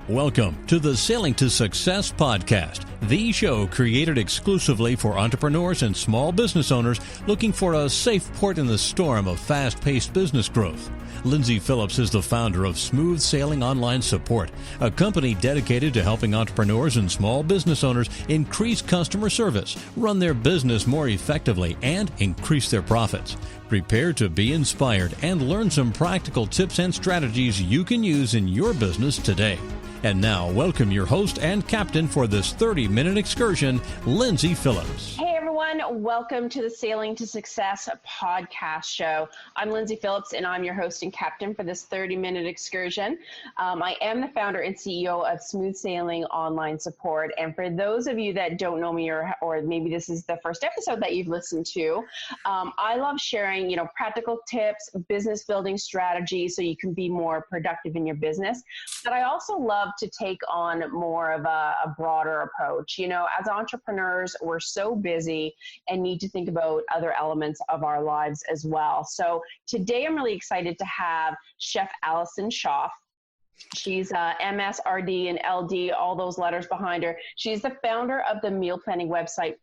Welcome to the Sailing to Success podcast, the show created exclusively for entrepreneurs and small business owners looking for a safe port in the storm of fast-paced business growth. Lindsay Phillips is the founder of Smooth Sailing Online Support, a company dedicated to helping entrepreneurs and small business owners increase customer service, run their business more effectively, and increase their profits. Prepare to be inspired and learn some practical tips and strategies you can use in your business today. And now, welcome your host and captain for this 30-minute excursion, Lindsay Phillips. Hey everyone, welcome to the Sailing to Success podcast show. I'm Lindsay Phillips and I'm your host and captain for this 30-minute excursion. I am the founder and CEO of Smooth Sailing Online Support. And for those of you that don't know me or maybe this is the first episode that you've listened to, I love sharing, practical tips, business building strategies so you can be more productive in your business. But I also love to take on more of a broader approach. As entrepreneurs, we're so busy and need to think about other elements of our lives as well. So today I'm really excited to have Chef Allison Schaaf. She's MSRD and LD, all those letters behind her. She's the founder of the meal planning website,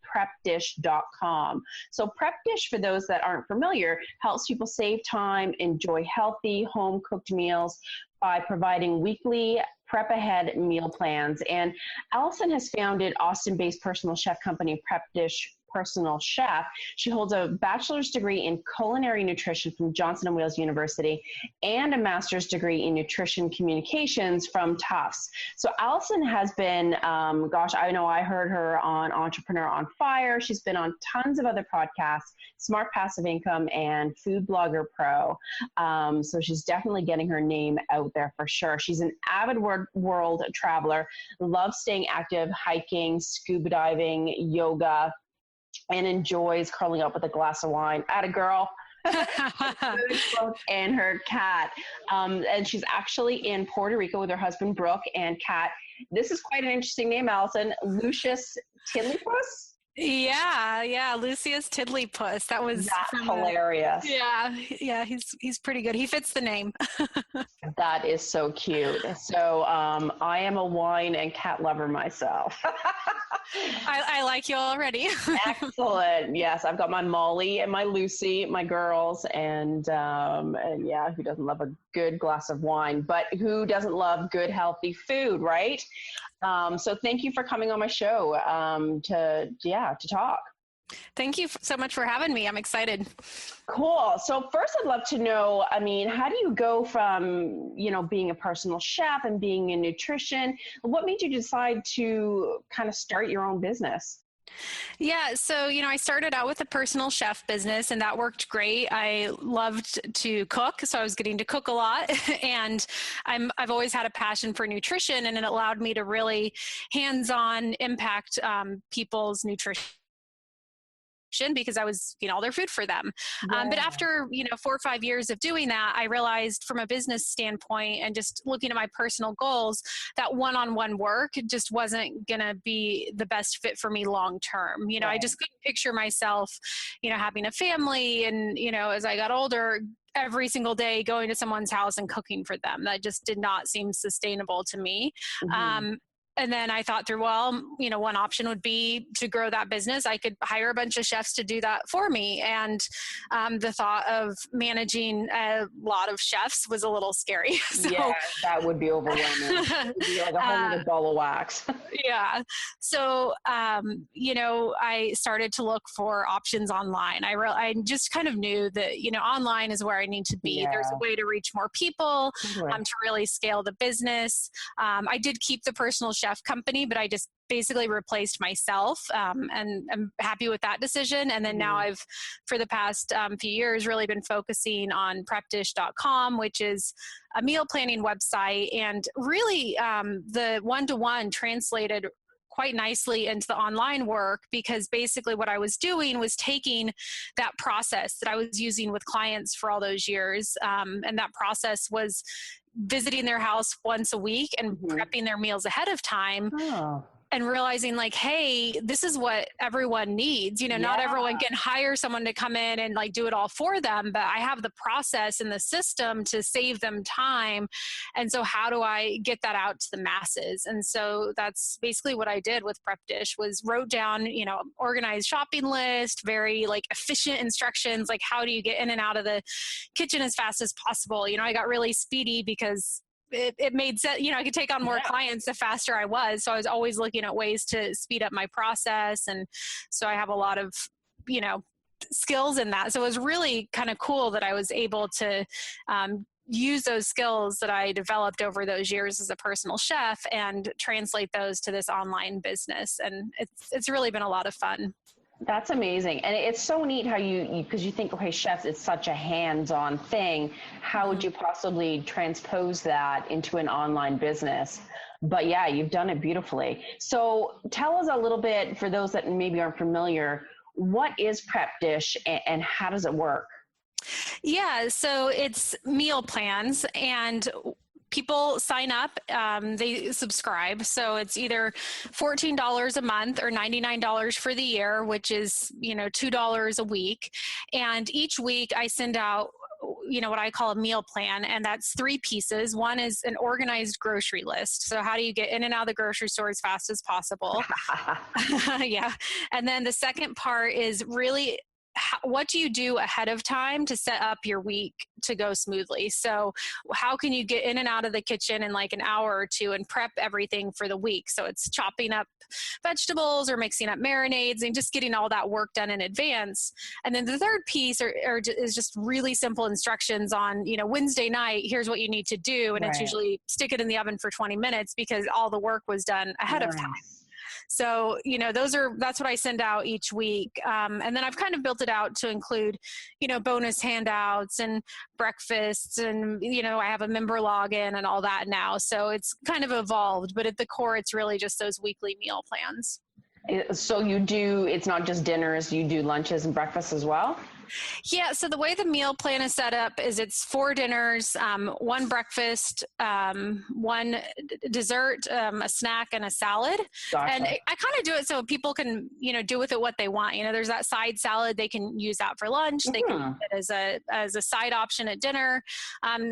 prepdish.com. So Prep Dish, for those that aren't familiar, helps people save time, enjoy healthy, home-cooked meals by providing weekly prep ahead meal plans. And Allison has founded Austin-based personal chef company Prep Dish Personal Chef. She holds a bachelor's degree in culinary nutrition from Johnson & Wales University and a master's degree in nutrition communications from Tufts. So Allison has been, I know I heard her on Entrepreneur on Fire. She's been on tons of other podcasts, Smart Passive Income and Food Blogger Pro. So she's definitely getting her name out there for sure. She's an avid world traveler, loves staying active, hiking, scuba diving, yoga, and enjoys curling up with a glass of wine. Atta girl. And her cat. And she's actually in Puerto Rico with her husband, Brooke, and cat. This is quite an interesting name, Allison. Lucius Tiddlypuss? Yeah, Lucius Tiddlypuss. That's hilarious. Yeah, he's pretty good. He fits the name. That is so cute. So I am a wine and cat lover myself. I like you already. Excellent. Yes, I've got my Molly and my Lucy, my girls, and yeah, who doesn't love a good glass of wine? But who doesn't love good, healthy food, right? So thank you for coming on my show to talk. Thank you so much for having me. I'm excited. Cool. So first I'd love to know, how do you go from, being a personal chef and being in nutrition? What made you decide to kind of start your own business? Yeah. So, I started out with a personal chef business and that worked great. I loved to cook. So I was getting to cook a lot and I've always had a passion for nutrition, and it allowed me to really hands-on impact people's nutrition, because I was, all their food for them. Yeah. But after, 4 or 5 years of doing that, I realized from a business standpoint and just looking at my personal goals, that one-on-one work just wasn't going to be the best fit for me long-term. Right. I just couldn't picture myself, having a family and, as I got older, every single day going to someone's house and cooking for them. That just did not seem sustainable to me. Mm-hmm. And then I thought through, one option would be to grow that business. I could hire a bunch of chefs to do that for me. And the thought of managing a lot of chefs was a little scary. So, yeah, that would be overwhelming. It would be like a whole other ball of wax. Yeah. So, I started to look for options online. I just kind of knew that, online is where I need to be. Yeah. There's a way to reach more people, to really scale the business. I did keep the personal chef company, but I just basically replaced myself, and I'm happy with that decision. And then now I've, for the past few years, really been focusing on prepdish.com, which is a meal planning website, and really the one-to-one translated quite nicely into the online work, because basically what I was doing was taking that process that I was using with clients for all those years, and that process was visiting their house once a week and prepping their meals ahead of time. and realizing like, hey, this is what everyone needs. Not everyone can hire someone to come in and like do it all for them, but I have the process and the system to save them time. And so how do I get that out to the masses? And so that's basically what I did with Prep Dish, was wrote down, organized shopping list, very like efficient instructions, like how do you get in and out of the kitchen as fast as possible. I got really speedy because it made sense. I could take on more clients the faster I was. So I was always looking at ways to speed up my process. And so I have a lot of, skills in that. So it was really kind of cool that I was able to use those skills that I developed over those years as a personal chef and translate those to this online business. And it's really been a lot of fun. That's amazing. And it's so neat how because you think, okay, chefs, it's such a hands-on thing. How would you possibly transpose that into an online business? But yeah, you've done it beautifully. So tell us a little bit, for those that maybe aren't familiar, what is Prep Dish and how does it work? Yeah, so it's meal plans, and people sign up, they subscribe. So it's either $14 a month or $99 for the year, which is, $2 a week. And each week I send out what I call a meal plan, and that's 3 pieces. One is an organized grocery list. So how do you get in and out of the grocery store as fast as possible? Yeah. And then the second part is really, what do you do ahead of time to set up your week to go smoothly? So how can you get in and out of the kitchen in like an hour or two and prep everything for the week? So it's chopping up vegetables or mixing up marinades and just getting all that work done in advance. And then the third piece is just really simple instructions on, Wednesday night, here's what you need to do. And It's usually stick it in the oven for 20 minutes because all the work was done ahead of time. So, that's what I send out each week. And then I've kind of built it out to include, bonus handouts and breakfasts and, I have a member login and all that now. So it's kind of evolved, but at the core, it's really just those weekly meal plans. So it's not just dinners, you do lunches and breakfasts as well? Yeah. So the way the meal plan is set up is it's 4 dinners, 1 breakfast, 1 dessert, a snack, and a salad. Gotcha. And I kind of do it so people can, do with it what they want. There's that side salad. They can use that for lunch. They can use it as a side option at dinner.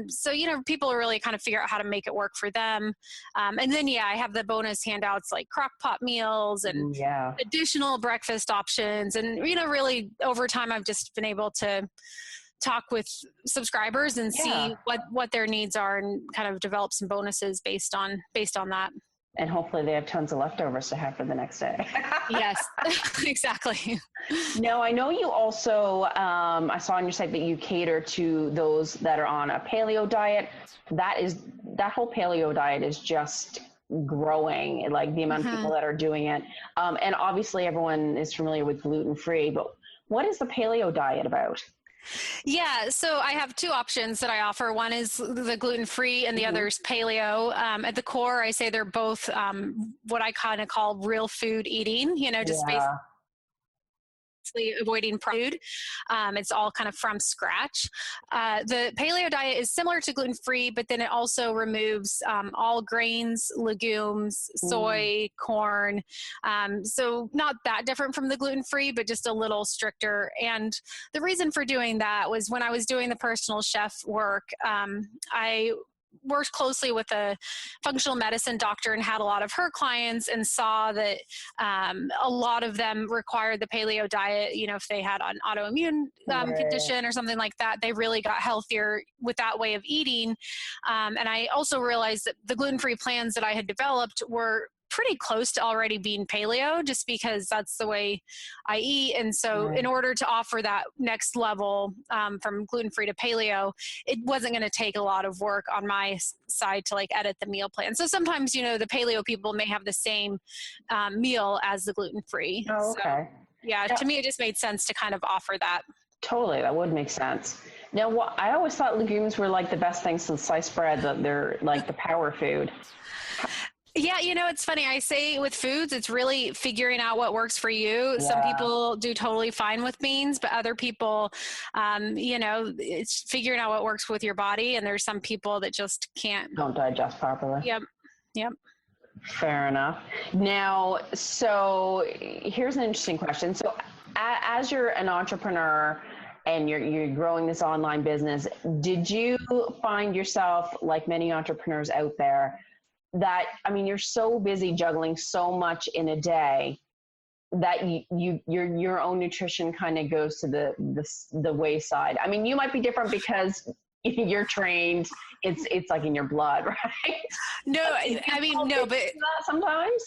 So, people really kind of figure out how to make it work for them. And then, I have the bonus handouts like crock pot meals and additional breakfast options. And, really over time, I've just been able to talk with subscribers and see what their needs are and kind of develop some bonuses based on that. And hopefully they have tons of leftovers to have for the next day. Yes, exactly. Now, I know you also, I saw on your site that you cater to those that are on a paleo diet. That whole paleo diet is just growing, like the amount of people that are doing it. And obviously everyone is familiar with gluten-free, but what is the paleo diet about? Yeah, so I have 2 options that I offer. One is the gluten-free and the other is paleo. At the core, I say they're both what I kind of call real food eating, just basically avoiding food. It's all kind of from scratch. The paleo diet is similar to gluten-free, but then it also removes all grains, legumes, soy, corn. So not that different from the gluten-free, but just a little stricter. And the reason for doing that was when I was doing the personal chef work, I worked closely with a functional medicine doctor and had a lot of her clients and saw that a lot of them required the paleo diet. If they had an autoimmune condition or something like that, they really got healthier with that way of eating. And I also realized that the gluten-free plans that I had developed were pretty close to already being paleo, just because that's the way I eat. And so in order to offer that next level from gluten-free to paleo, it wasn't going to take a lot of work on my side to like edit the meal plan. So sometimes, the paleo people may have the same meal as the gluten-free. Oh, okay. So, to me, it just made sense to kind of offer that. Totally. That would make sense. Now, I always thought legumes were like the best thing since sliced bread, that they're like the power food. Yeah, it's funny. I say with foods, it's really figuring out what works for you. Yeah. Some people do totally fine with beans, but other people, it's figuring out what works with your body. And there's some people that just can't. Don't digest properly. Yep. Fair enough. Now, so here's an interesting question. So as you're an entrepreneur and you're growing this online business, did you find yourself, like many entrepreneurs out there, that, I mean, you're so busy juggling so much in a day that your own nutrition kind of goes to the wayside? I mean, you might be different because you're trained. It's like in your blood, right? No, I mean, no, but sometimes.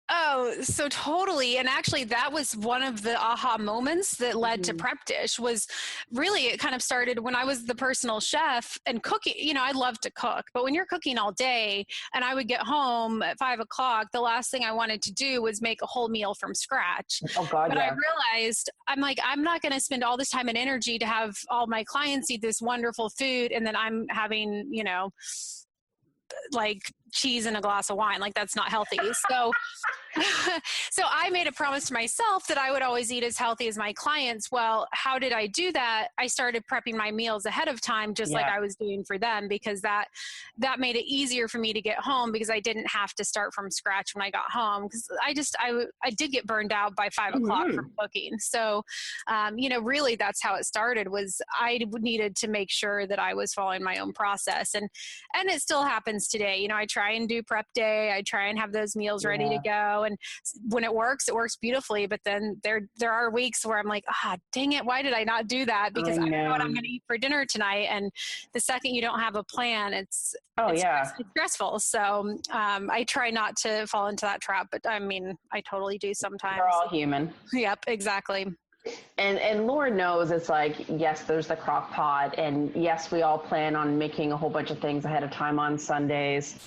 Oh, so totally. And actually that was one of the aha moments that led to Prep Dish. Was really, it kind of started when I was the personal chef and cooking. You know, I love to cook, but when you're cooking all day and I would get home at 5 o'clock, the last thing I wanted to do was make a whole meal from scratch. Oh God, but yeah. I realized, I'm like, I'm not going to spend all this time and energy to have all my clients eat this wonderful food. And then I'm having, you know, like cheese and a glass of wine. Like, that's not healthy. So, so I made a promise to myself that I would always eat as healthy as my clients. Well, how did I do that? I started prepping my meals ahead of time, just like I was doing for them, because that made it easier for me to get home, because I didn't have to start from scratch when I got home. Because I did get burned out by 5 o'clock from cooking. So, you know, really that's how it started. Was I needed to make sure that I was following my own process, and it still happens today. You know, I try and do prep day. I try and have those meals ready to go. And when it works beautifully. But then there are weeks where I'm like, dang it, why did I not do that? Because I know what I'm going to eat for dinner tonight. And the second you don't have a plan, it's stressful. So I try not to fall into that trap. But I mean, I totally do sometimes. We're all human. Yep, exactly. And Lord knows, it's like, yes, there's the crock pot, and yes, we all plan on making a whole bunch of things ahead of time on Sundays.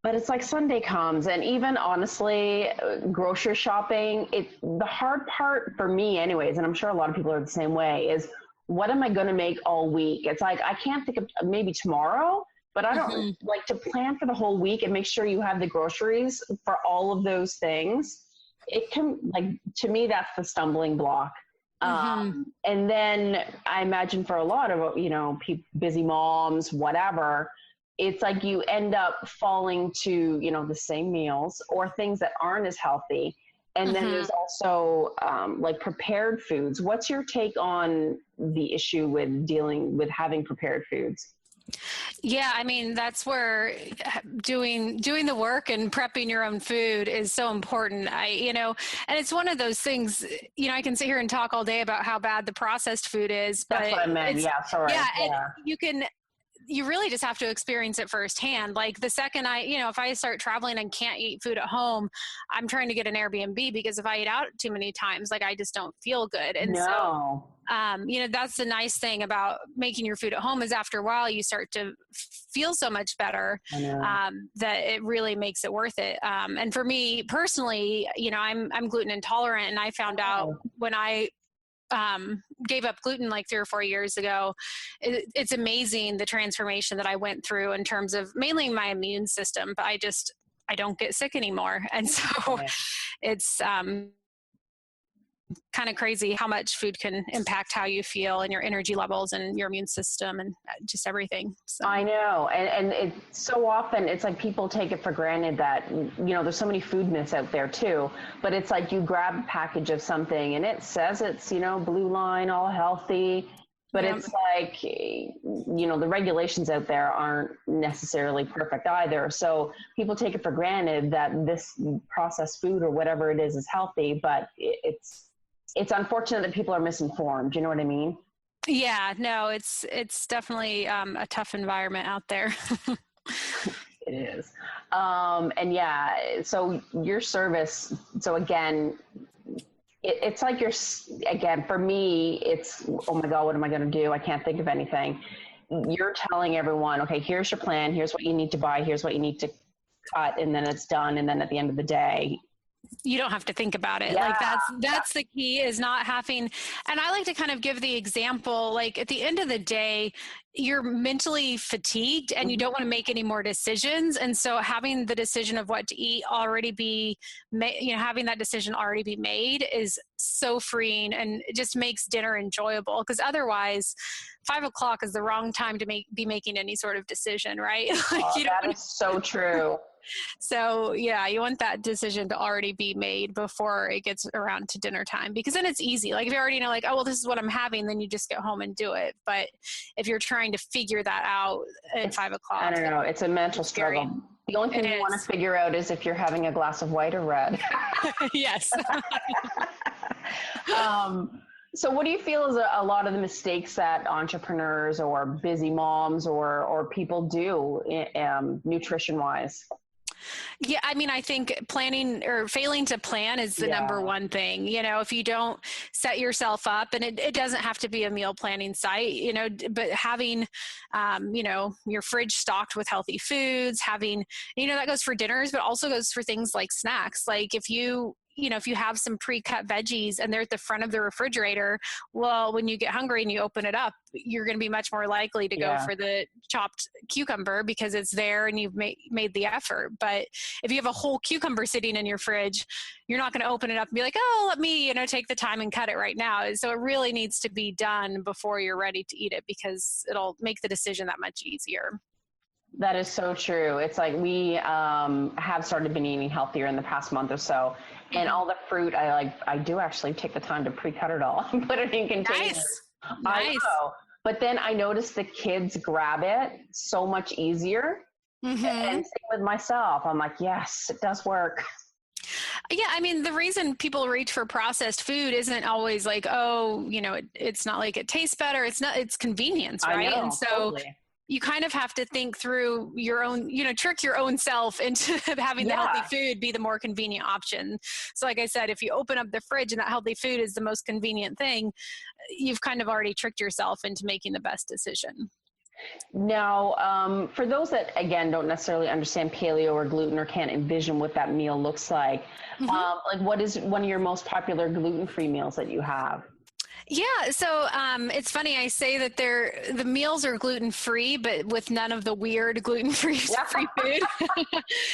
But it's like Sunday comes, and even honestly, grocery shopping, the hard part for me anyways, and I'm sure a lot of people are the same way, is what am I going to make all week? It's like, I can't think of maybe tomorrow, but I don't like to plan for the whole week and make sure you have the groceries for all of those things. It can, like, to me, that's the stumbling block. And then I imagine for a lot of, you know, busy moms, whatever, it's like you end up falling to, you know, the same meals or things that aren't as healthy. And then there's also like prepared foods. What's your take on the issue with dealing with having prepared foods? Yeah, I mean, that's where doing the work and prepping your own food is so important. You know, and it's one of those things, you know, I can sit here and talk all day about how bad the processed food is, but that's what I meant. Yeah, sorry. Yeah, you really just have to experience it firsthand. Like the second if I start traveling and can't eat food at home, I'm trying to get an Airbnb, because if I eat out too many times, like, I just don't feel good. And so, you know, that's the nice thing about making your food at home, is after a while you start to feel so much better, that it really makes it worth it. And for me personally, you know, I'm gluten intolerant, and I found out when I gave up gluten like 3 or 4 years ago. It's amazing the transformation that I went through in terms of mainly my immune system, but I don't get sick anymore. And so it's kind of crazy how much food can impact how you feel and your energy levels and your immune system and just everything. So. I know. And it's so often, it's like people take it for granted that, you know, there's so many food myths out there too, but it's like you grab a package of something and it says it's, you know, blue line, all healthy, but it's like, you know, the regulations out there aren't necessarily perfect either. So people take it for granted that this processed food or whatever it is healthy, but it's unfortunate that people are misinformed. You know what I mean? Yeah, no, it's definitely a tough environment out there. It is. And yeah, so your service, so again, it's like again, for me, it's, oh my God, what am I going to do? I can't think of anything. You're telling everyone, okay, here's your plan. Here's what you need to buy. Here's what you need to cut. And then it's done. And then at the end of the day, you don't have to think about it. Yeah. Like that's the key, is not having, and I like to kind of give the example, like at the end of the day, you're mentally fatigued and you don't want to make any more decisions. And so having the decision of what to eat already be, having that decision already be made is so freeing, and it just makes dinner enjoyable. Because otherwise 5 o'clock is the wrong time to be making any sort of decision, right? That is so true. So yeah, you want that decision to already be made before it gets around to dinner time, because then it's easy. Like if you already know, like, oh, well, this is what I'm having, then you just go home and do it. But if you're trying to figure that out at 5 o'clock, I don't know. It's a mental struggle. The only thing you want to figure out is if you're having a glass of white or red. Yes. So what do you feel is a lot of the mistakes that entrepreneurs or busy moms or people do nutrition wise? Yeah, I mean, I think planning or failing to plan is the number one thing. You know, if you don't set yourself up, and it doesn't have to be a meal planning site, you know, but having, you know, your fridge stocked with healthy foods, having, you know, that goes for dinners, but also goes for things like snacks. Like if you have some pre-cut veggies and they're at the front of the refrigerator, well, when you get hungry and you open it up, you're going to be much more likely to go for the chopped cucumber because it's there and you've made the effort. But if you have a whole cucumber sitting in your fridge, you're not going to open it up and be like, oh, let me, you know, take the time and cut it right now. So it really needs to be done before you're ready to eat it, because it'll make the decision that much easier. That is so true. It's like we have started been eating healthier in the past month or so. And all the fruit, I do actually take the time to pre-cut it all and put it in containers. Nice. I know. But then I noticed the kids grab it so much easier. Mm-hmm. And same with myself. I'm like, yes, it does work. Yeah, I mean, the reason people reach for processed food isn't always like, oh, you know, it's not like it tastes better. It's convenience, right? I know, and so totally. You kind of have to think through your own, you know, trick your own self into having the healthy food be the more convenient option. So like I said, if you open up the fridge and that healthy food is the most convenient thing, you've kind of already tricked yourself into making the best decision. Now, for those that, again, don't necessarily understand paleo or gluten or can't envision what that meal looks like, like what is one of your most popular gluten-free meals that you have? Yeah, so it's funny. I say that the meals are gluten-free, but with none of the weird gluten-free free food.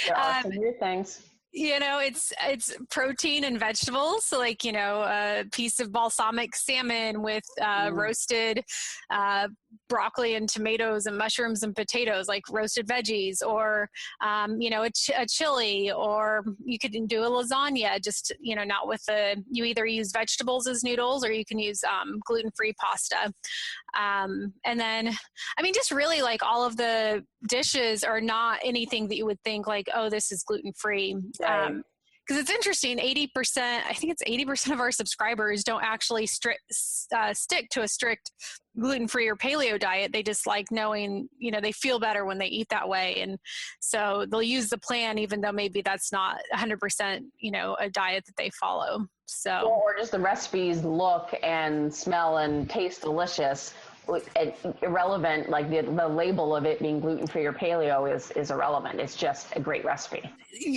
There are some weird things. You know, it's protein and vegetables. So like, you know, a piece of balsamic salmon with roasted broccoli and tomatoes and mushrooms and potatoes, like roasted veggies, or, you know, a chili, or you could do a lasagna, just, you know, not with you either use vegetables as noodles or you can use gluten-free pasta. And then, I mean, just really like all of the dishes are not anything that you would think like, oh, this is gluten-free. Right. Because it's interesting, 80%, I think it's 80% of our subscribers don't actually stick to a strict gluten-free or paleo diet. They just like knowing, you know, they feel better when they eat that way. And so they'll use the plan, even though maybe that's not 100%, you know, a diet that they follow. So, or just the recipes look and smell and taste delicious. Irrelevant, like the label of it being gluten-free or paleo is irrelevant. It's just a great recipe.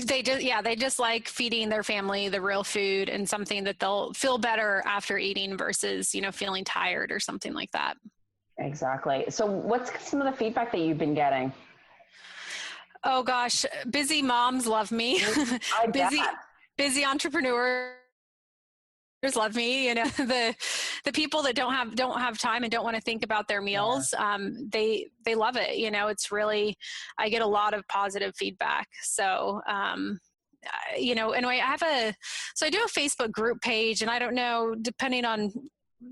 They just like feeding their family the real food and something that they'll feel better after eating versus, you know, feeling tired or something like that. Exactly. So what's some of the feedback that you've been getting? Oh gosh, busy moms love me. I bet. Busy entrepreneurs love me. You know, the people that don't have time and don't want to think about their meals, they love it. You know, it's really, I get a lot of positive feedback. So, you know, anyway, I do a Facebook group page, and I don't know, depending on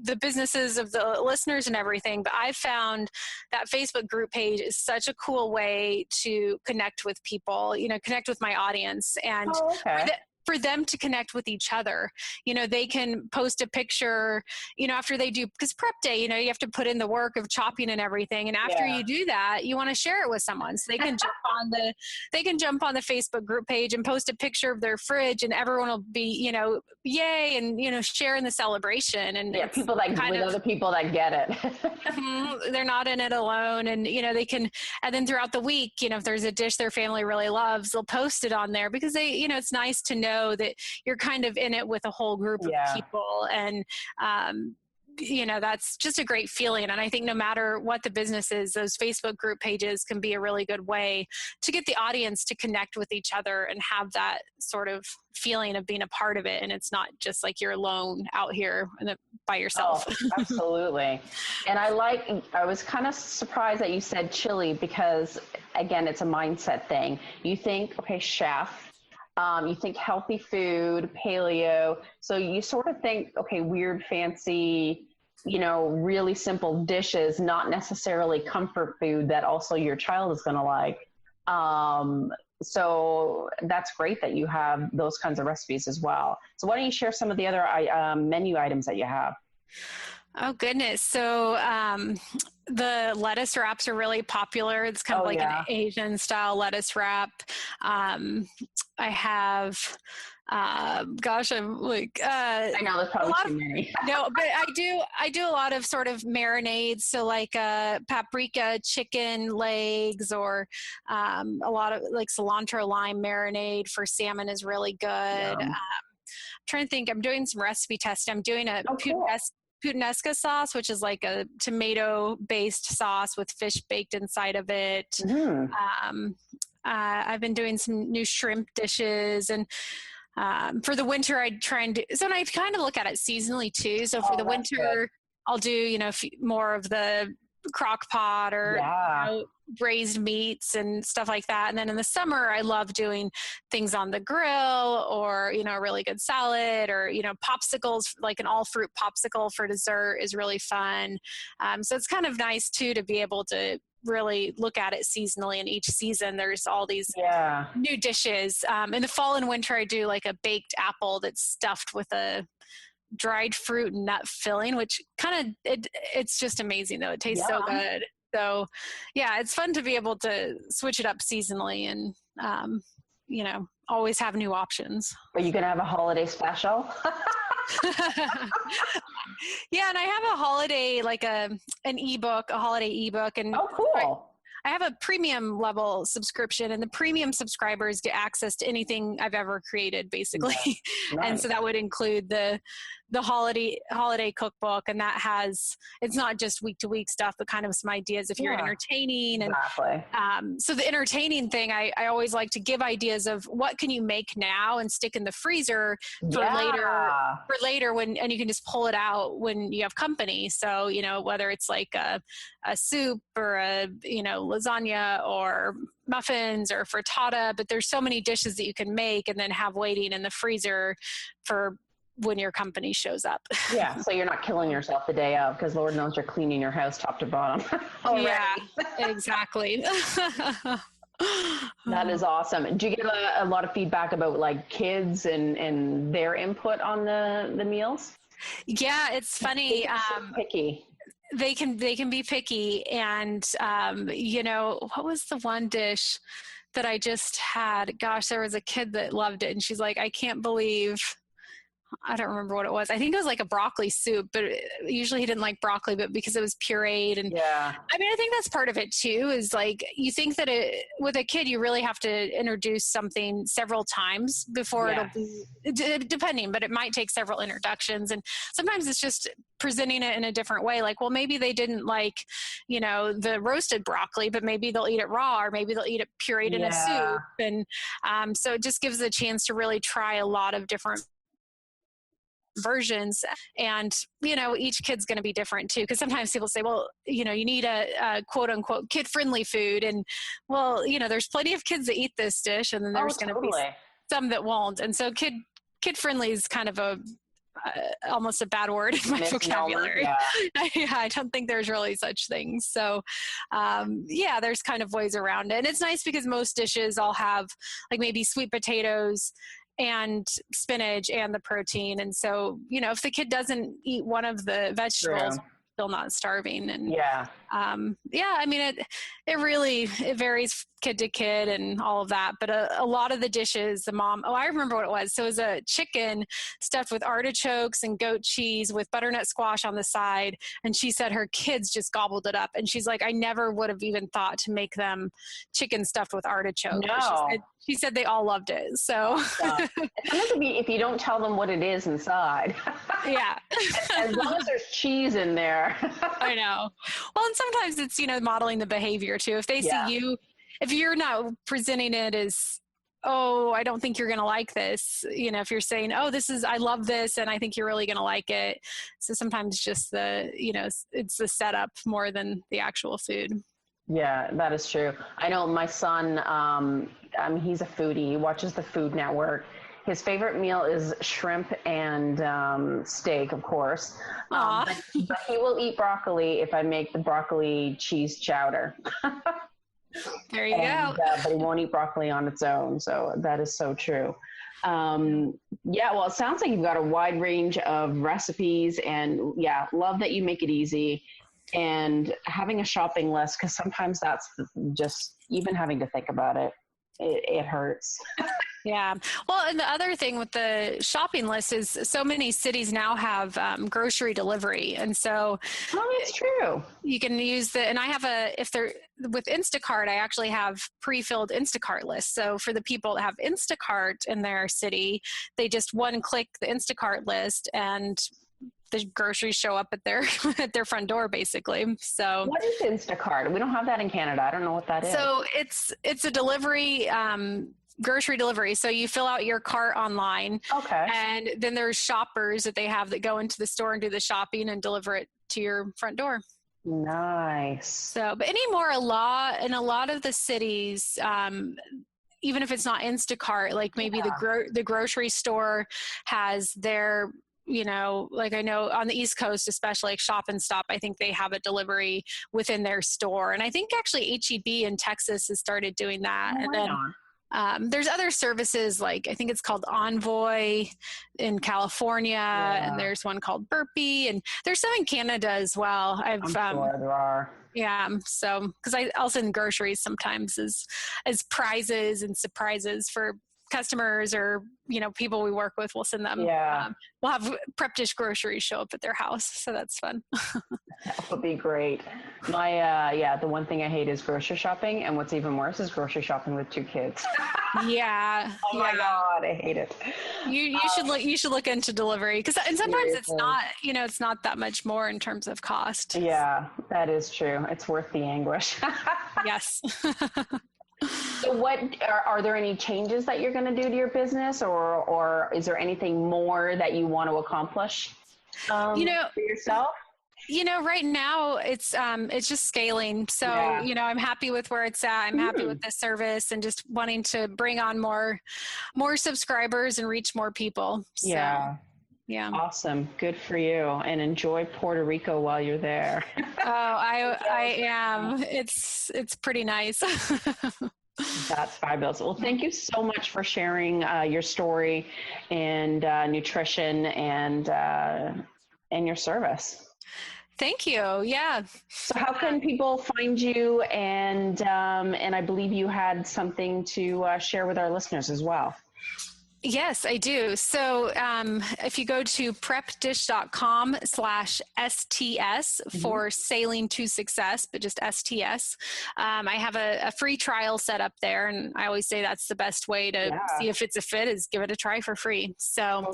the businesses of the listeners and everything, but I found that Facebook group page is such a cool way to connect with people, you know, connect with my audience, and for them to connect with each other. You know, they can post a picture, you know, after they do, because prep day, you know, you have to put in the work of chopping and everything. And after you do that, you want to share it with someone. So they can jump on the Facebook group page and post a picture of their fridge, and everyone will be, you know, yay, and, you know, share in the celebration. And people like with other people that get it. They're not in it alone. And, you know, they can, and then throughout the week, you know, if there's a dish their family really loves, they'll post it on there, because they, you know, it's nice to know that you're kind of in it with a whole group of people. And that's just a great feeling. And I think no matter what the business is, those Facebook group pages can be a really good way to get the audience to connect with each other and have that sort of feeling of being a part of it. And it's not just like you're alone out here by yourself. Oh, absolutely. And I was kind of surprised that you said chili, because again, it's a mindset thing. You think, okay, chef, you think healthy food, paleo. So you sort of think, okay, weird, fancy, really simple dishes, not necessarily comfort food that also your child is going to like. So that's great that you have those kinds of recipes as well. So why don't you share some of the other menu items that you have? Oh, goodness. So the lettuce wraps are really popular. It's kind of like an Asian style lettuce wrap. I have, I'm like, I know there's probably too many. No, but I do a lot of sort of marinades. So like paprika, chicken legs, or a lot of like cilantro lime marinade for salmon is really good. I'm trying to think, I'm doing some recipe testing. I'm doing a puttanesca sauce, which is like a tomato-based sauce with fish baked inside of it. Mm-hmm. I've been doing some new shrimp dishes, and for the winter, I try and do. So I kind of look at it seasonally too. So for the winter, good. I'll do more of the crock pot or braised meats and stuff like that. And then in the summer, I love doing things on the grill, or a really good salad, or popsicles, like an all fruit popsicle for dessert is really fun. So it's kind of nice too to be able to really look at it seasonally, and each season there's all these new dishes. In the fall and winter, I do like a baked apple that's stuffed with a dried fruit and nut filling, which kind of it's just amazing though. It tastes so good. So it's fun to be able to switch it up seasonally and always have new options. Are you gonna have a holiday special? Yeah, and I have a holiday, like a holiday ebook, and cool. I have a premium level subscription, and the premium subscribers get access to anything I've ever created, basically. Nice. And so that would include the holiday cookbook, and that it's not just week to week stuff, but kind of some ideas if you're entertaining. Exactly. And so the entertaining thing, I always like to give ideas of what can you make now and stick in the freezer for later and you can just pull it out when you have company. So, whether it's like a soup or a, lasagna or muffins or frittata, but there's so many dishes that you can make and then have waiting in the freezer for when your company shows up. Yeah, so you're not killing yourself the day of, because Lord knows you're cleaning your house top to bottom. Yeah, exactly. That is awesome. Do you get a lot of feedback about like kids and their input on the meals? Yeah, it's funny. Picky. They can be picky, and what was the one dish that I just had? Gosh, there was a kid that loved it, and she's like, I can't believe. I don't remember what it was. I think it was like a broccoli soup, but usually he didn't like broccoli, but because it was pureed. And I mean, I think that's part of it too, is like, you think that with a kid, you really have to introduce something several times before it'll be, depending, but it might take several introductions. And sometimes it's just presenting it in a different way. Like, well, maybe they didn't like, the roasted broccoli, but maybe they'll eat it raw, or maybe they'll eat it pureed in a soup. And so it just gives a chance to really try a lot of different versions. And each kid's going to be different too, because sometimes people say, well, you need a quote unquote kid friendly food, and well, there's plenty of kids that eat this dish, and then there's going to be some that won't. And so kid friendly is kind of almost a bad word in my vocabulary. I don't think there's really such things. So there's kind of ways around it, and it's nice because most dishes all have like maybe sweet potatoes and spinach and the protein. And so, if the kid doesn't eat one of the vegetables, still not starving. And yeah, I mean, it varies kid to kid and all of that. But a lot of the dishes, I remember what it was. So it was a chicken stuffed with artichokes and goat cheese with butternut squash on the side. And she said her kids just gobbled it up. And she's like, I never would have even thought to make them chicken stuffed with artichoke. no. She said they all loved it. So Sometimes if you don't tell them what it is inside. Yeah. As long as there's cheese in there. I know. Well, and sometimes it's, modeling the behavior too. If they see you, if you're not presenting it as, oh, I don't think you're going to like this. If you're saying, oh, I love this and I think you're really going to like it. So sometimes just it's the setup more than the actual food. Yeah, that is true. I know my son, he's a foodie. He watches the Food Network. His favorite meal is shrimp and steak, of course. But he will eat broccoli if I make the broccoli cheese chowder. There you go. But he won't eat broccoli on its own. So that is so true. Well, it sounds like you've got a wide range of recipes, and love that you make it easy. And having a shopping list, because sometimes that's just, even having to think about it, it hurts. Yeah. Well, and the other thing with the shopping list is so many cities now have grocery delivery. And so that's true. You can use and I have with Instacart, I actually have pre-filled Instacart lists. So for the people that have Instacart in their city, they just click the Instacart list and the groceries show up at their front door, basically. So what is Instacart? We don't have that in Canada. I don't know what that is. So it's a delivery, grocery delivery. So you fill out your cart online. Okay. And then there's shoppers that they have that go into the store and do the shopping and deliver it to your front door. Nice. So, but in a lot of the cities, even if it's not Instacart, like maybe the grocery store has their, like I know on the East Coast, especially like Shop and Stop, I think they have a delivery within their store. And I think actually H-E-B in Texas has started doing that. Oh, and then there's other services, like I think it's called Envoy in California, and there's one called Burpee, and there's some in Canada as well. I'm sure there are. Yeah. So, because I also in groceries sometimes as prizes and surprises for customers or, people we work with, we'll send them. Yeah. We'll have prep dish groceries show up at their house. So that's fun. That would be great. My, the one thing I hate is grocery shopping. And what's even worse is grocery shopping with 2 kids. Yeah. Oh my God, I hate it. You should look into delivery and sometimes it's not, it's not that much more in terms of cost. Yeah, that is true. It's worth the anguish. Yes. So what are there any changes that you're going to do to your business, or is there anything more that you want to accomplish for yourself? Right now it's just scaling. So, I'm happy with where it's at. I'm happy with the service and just wanting to bring on more subscribers and reach more people. So, yeah. Awesome. Good for you. And enjoy Puerto Rico while you're there. Oh, I am. It's pretty nice. That's fabulous. Well, thank you so much for sharing your story and nutrition and your service. Thank you. Yeah. So how can people find you? And I believe you had something to share with our listeners as well. Yes, I do. So if you go to prepdish.com/STS for Sailing to Success, but just STS, I have a free trial set up there. And I always say that's the best way to see if it's a fit, is give it a try for free. So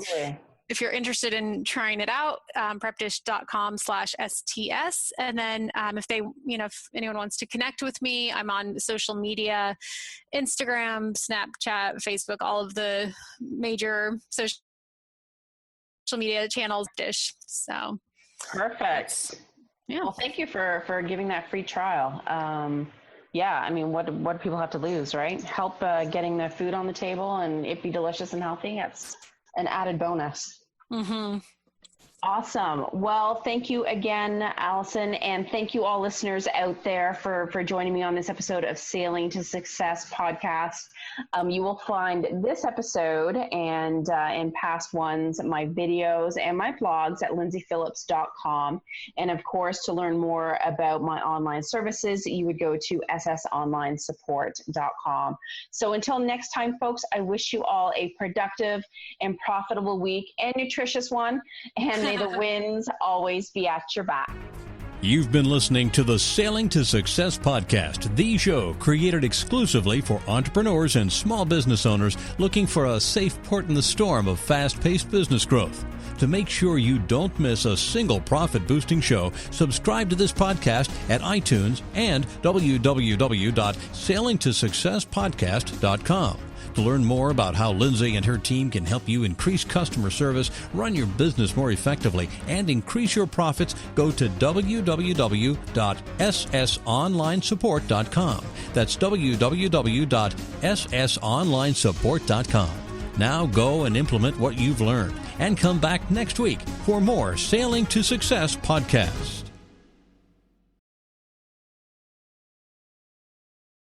if you're interested in trying it out, prepdish.com/STS. And then if anyone wants to connect with me, I'm on social media, Instagram, Snapchat, Facebook, all of the major social media channels, Dish. So perfect. Yeah. Well, thank you for giving that free trial. I mean, what do people have to lose, right? Help getting the food on the table and it be delicious and healthy. That's an added bonus. Mm-hmm. Awesome. Well, thank you again, Allison, and thank you all listeners out there for joining me on this episode of Sailing to Success podcast. You will find this episode and past ones, my videos and my blogs at lindsayphillips.com. And of course, to learn more about my online services, you would go to ssonlinesupport.com. So until next time, folks, I wish you all a productive and profitable week and nutritious one. And may the winds always be at your back. You've been listening to the Sailing to Success podcast, the show created exclusively for entrepreneurs and small business owners looking for a safe port in the storm of fast-paced business growth. To make sure you don't miss a single profit-boosting show, subscribe to this podcast at iTunes and www.sailingtosuccesspodcast.com. To learn more about how Lindsay and her team can help you increase customer service, run your business more effectively, and increase your profits, go to www.ssonlinesupport.com. That's www.ssonlinesupport.com. Now go and implement what you've learned and come back next week for more Sailing to Success podcasts.